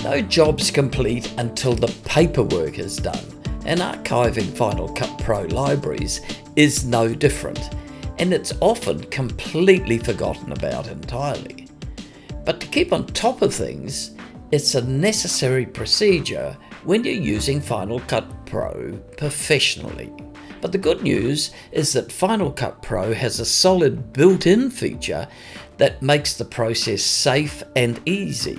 No job's complete until the paperwork is done, and archiving Final Cut Pro libraries is no different, and it's often completely forgotten about entirely. But to keep on top of things, it's a necessary procedure when you're using Final Cut Pro professionally. But the good news is that Final Cut Pro has a solid built-in feature that makes the process safe and easy.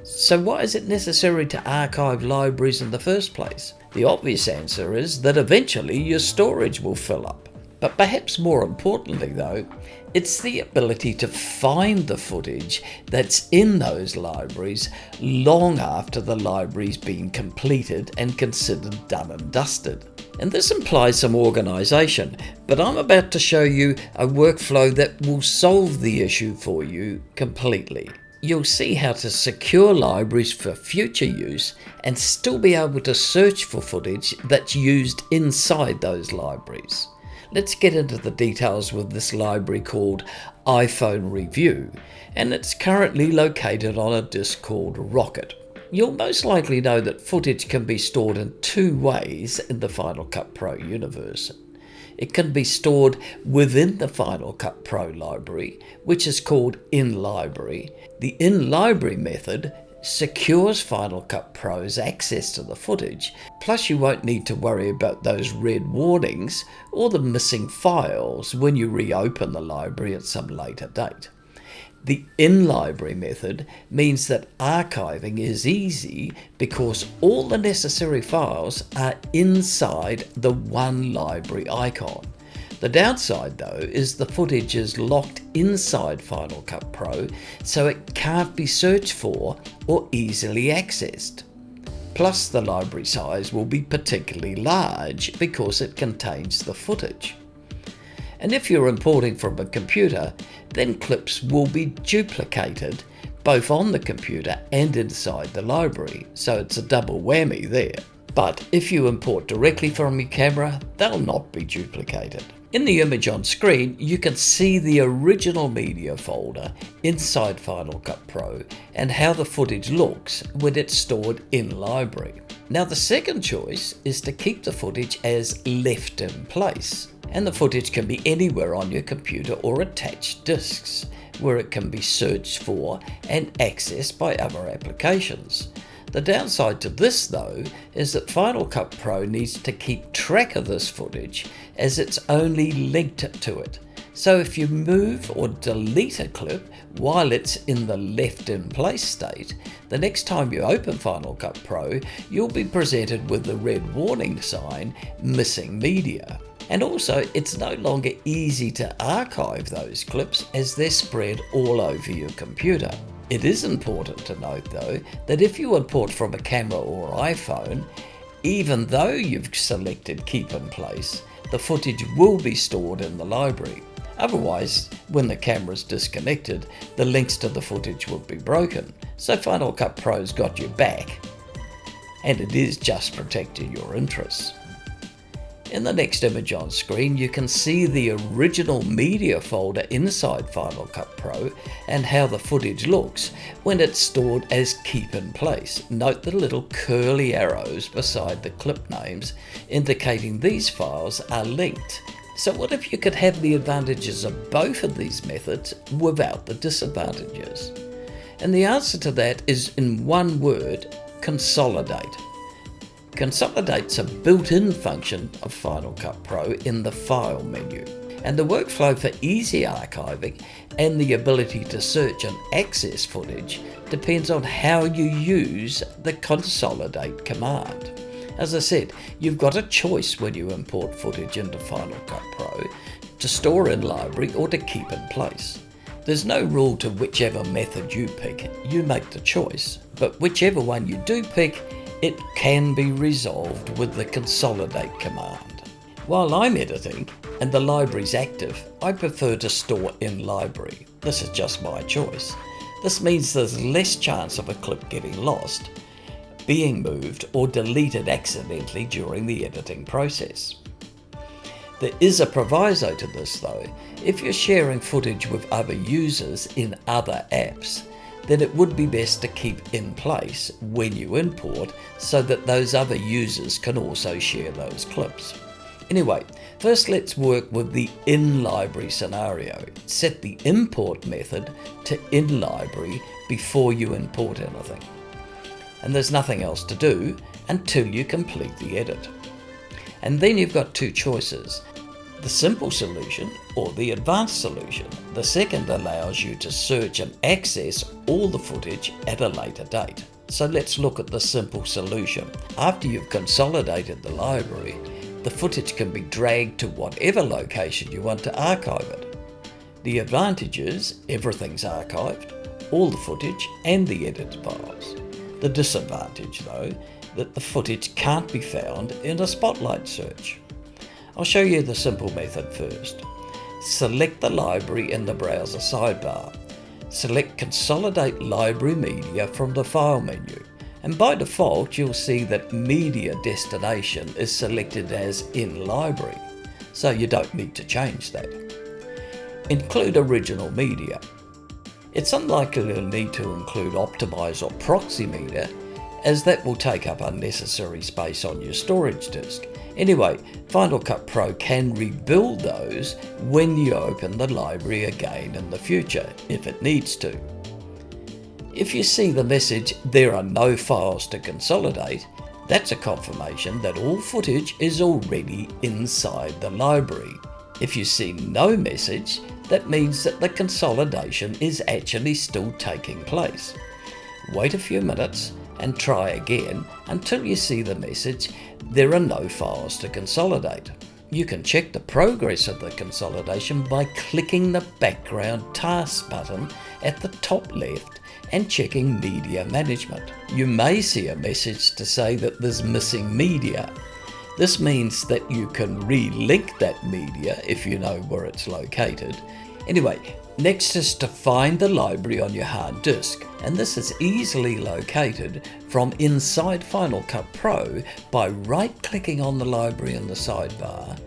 So why is it necessary to archive libraries in the first place? The obvious answer is that eventually your storage will fill up. But perhaps more importantly though, it's the ability to find the footage that's in those libraries long after the library's been completed and considered done and dusted. And this implies some organisation, but I'm about to show you a workflow that will solve the issue for you completely. You'll see how to secure libraries for future use and still be able to search for footage that's used inside those libraries. Let's get into the details with this library called iPhone Review, and it's currently located on a disk called Rocket. You'll most likely know that footage can be stored in two ways in the Final Cut Pro universe. It can be stored within the Final Cut Pro library, which is called in-library. The in-library method secures Final Cut Pro's access to the footage, plus you won't need to worry about those red warnings or the missing files when you reopen the library at some later date. The in-library method means that archiving is easy because all the necessary files are inside the one library icon. The downside though is the footage is locked inside Final Cut Pro, so it can't be searched for or easily accessed. Plus the library size will be particularly large because it contains the footage. And if you're importing from a computer, then clips will be duplicated both on the computer and inside the library, so it's a double whammy there. But if you import directly from your camera, they'll not be duplicated. In the image on screen, you can see the original media folder inside Final Cut Pro and how the footage looks when it's stored in library. Now the second choice is to keep the footage as left in place. And the footage can be anywhere on your computer or attached disks, where it can be searched for and accessed by other applications. The downside to this though is that Final Cut Pro needs to keep track of this footage as it's only linked to it. So if you move or delete a clip while it's in the left in place state, the next time you open Final Cut Pro, you'll be presented with the red warning sign, Missing Media. And also, it's no longer easy to archive those clips as they're spread all over your computer. It is important to note though that if you import from a camera or iPhone, even though you've selected Keep in Place, the footage will be stored in the library. Otherwise, when the camera's disconnected, the links to the footage will be broken. So Final Cut Pro's got your back, and it is just protecting your interests. In the next image on screen, you can see the original media folder inside Final Cut Pro and how the footage looks when it's stored as Keep in Place. Note the little curly arrows beside the clip names indicating these files are linked. So what if you could have the advantages of both of these methods without the disadvantages? And the answer to that is in one word: consolidate. Consolidate's a built-in function of Final Cut Pro in the File menu, and the workflow for easy archiving and the ability to search and access footage depends on how you use the consolidate command. As I said, you've got a choice when you import footage into Final Cut Pro to store in library or to keep in place. There's no rule to whichever method you pick, you make the choice, but whichever one you do pick, it can be resolved with the consolidate command. While I'm editing and the library's active, I prefer to store in library. This is just my choice. This means there's less chance of a clip getting lost, being moved or deleted accidentally during the editing process. There is a proviso to this though. If you're sharing footage with other users in other apps, then it would be best to keep in place when you import so that those other users can also share those clips. Anyway, first let's work with the in-library scenario. Set the import method to in-library before you import anything. And there's nothing else to do until you complete the edit. And then you've got two choices: the simple solution or the advanced solution. The second allows you to search and access all the footage at a later date. So let's look at the simple solution. After you've consolidated the library, the footage can be dragged to whatever location you want to archive it. The advantage is everything's archived, all the footage and the edited files. The disadvantage, though, that the footage can't be found in a Spotlight search. I'll show you the simple method first. Select the library in the browser sidebar. Select Consolidate Library Media from the File menu. And by default, you'll see that Media Destination is selected as in Library, so you don't need to change that. Include original media. It's unlikely you'll need to include Optimize or Proxy media, as that will take up unnecessary space on your storage disk. Anyway, Final Cut Pro can rebuild those when you open the library again in the future, if it needs to. If you see the message, "There are no files to consolidate," that's a confirmation that all footage is already inside the library. If you see no message, that means that the consolidation is actually still taking place. Wait a few minutes and try again until you see the message, "There are no files to consolidate." You can check the progress of the consolidation by clicking the background task button at the top left and checking Media Management. You may see a message to say that there's missing media. This means that you can re-link that media if you know where it's located. Anyway, next is to find the library on your hard disk, and this is easily located from inside Final Cut Pro by right-clicking on the library in the sidebar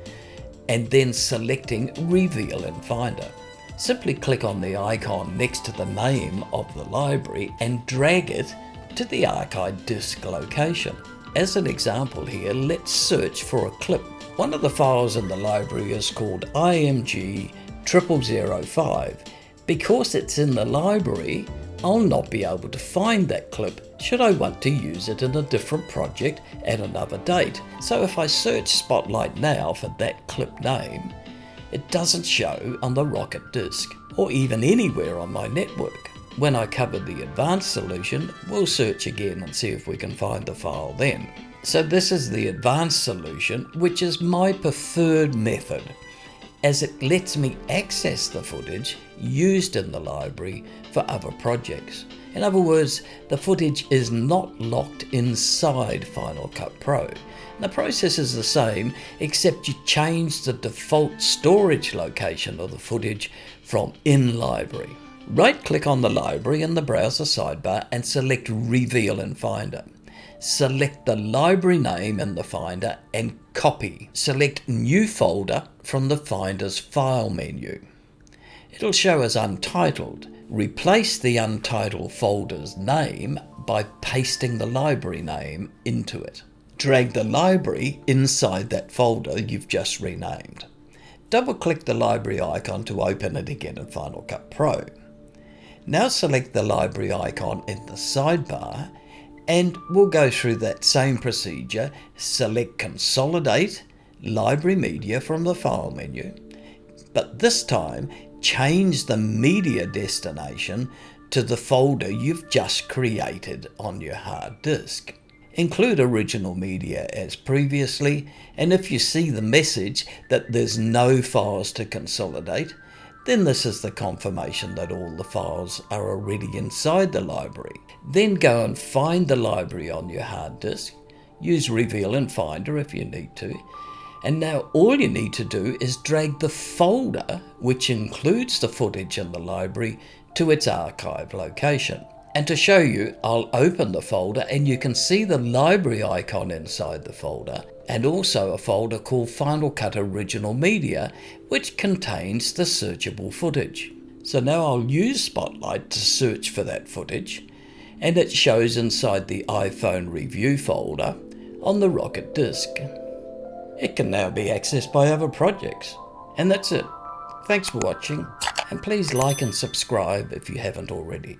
and then selecting Reveal in Finder. Simply click on the icon next to the name of the library and drag it to the archive disk location. As an example here, let's search for a clip. One of the files in the library is called IMG 0005. Because it's in the library, I'll not be able to find that clip should I want to use it in a different project at another date. So if I search Spotlight now for that clip name, it doesn't show on the Rocket disk or even anywhere on my network. When I cover the advanced solution, we'll search again and see if we can find the file then. So this is the advanced solution, which is my preferred method, as it lets me access the footage used in the library for other projects. In other words, the footage is not locked inside Final Cut Pro. The process is the same, except you change the default storage location of the footage from in library. Right-click on the library in the browser sidebar and select Reveal in Finder. Select the library name in the Finder and copy. Select New Folder from the Finder's File menu. It'll show as Untitled. Replace the Untitled folder's name by pasting the library name into it. Drag the library inside that folder you've just renamed. Double-click the library icon to open it again in Final Cut Pro. Now select the library icon in the sidebar and we'll go through that same procedure. Select Consolidate Library Media from the File menu, but this time change the media destination to the folder you've just created on your hard disk. Include original media as previously, and if you see the message that there's no files to consolidate, then this is the confirmation that all the files are already inside the library. Then go and find the library on your hard disk. Use Reveal in Finder if you need to. And now all you need to do is drag the folder, which includes the footage in the library, to its archive location. And to show you, I'll open the folder and you can see the library icon inside the folder, and also a folder called Final Cut Original Media, which contains the searchable footage. So now I'll use Spotlight to search for that footage, and it shows inside the iPhone review folder on the Rocket disk. It can now be accessed by other projects. And that's it. Thanks for watching, and please like and subscribe if you haven't already.